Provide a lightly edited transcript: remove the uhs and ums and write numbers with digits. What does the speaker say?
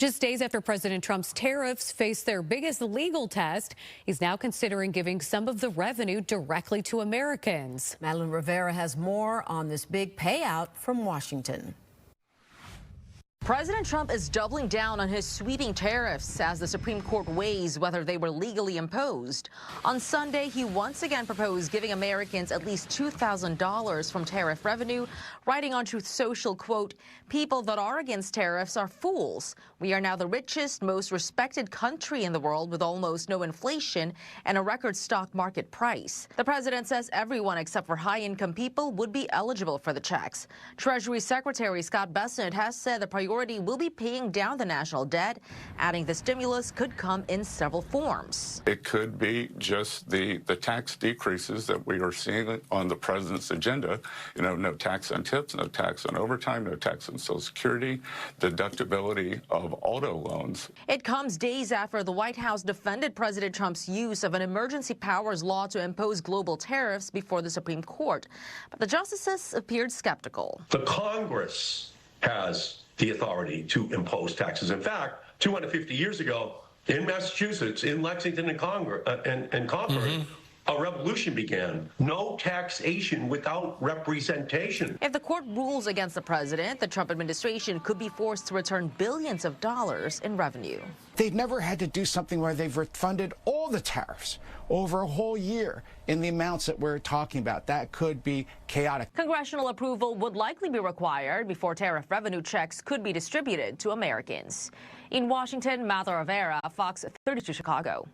Just days after President Trump's tariffs face their biggest legal test, he's now considering giving some of the revenue directly to Americans. Madeline Rivera has more on this big payout from Washington. President Trump is doubling down on his sweeping tariffs as the Supreme Court weighs whether they were legally imposed. On Sunday, he once again proposed giving Americans at least $2,000 from tariff revenue, writing on Truth Social, quote, "People that are against tariffs are fools. We are now the richest, most respected country in the world with almost no inflation and a record stock market price." The president says everyone except for high-income people would be eligible for the checks. Treasury Secretary Scott Bessent has said the priority will be paying down the national debt, adding the stimulus could come in several forms. It could be just the tax decreases that we are seeing on the president's agenda. You know, no tax on tips, no tax on overtime, no tax on Social Security, deductibility of auto loans. It comes days after the White House defended President Trump's use of an emergency powers law to impose global tariffs before the Supreme Court. But the justices appeared skeptical. The Congress has the authority to impose taxes. In fact, 250 years ago in Massachusetts, in Lexington and Concord, a revolution began. No taxation without representation. If the court rules against the president, the Trump administration could be forced to return billions of dollars in revenue. They've never had to do something where they've refunded all the tariffs over a whole year in the amounts that we're talking about. That could be chaotic. Congressional approval would likely be required before tariff revenue checks could be distributed to Americans. In Washington, Madeline Rivera, Fox 32 Chicago.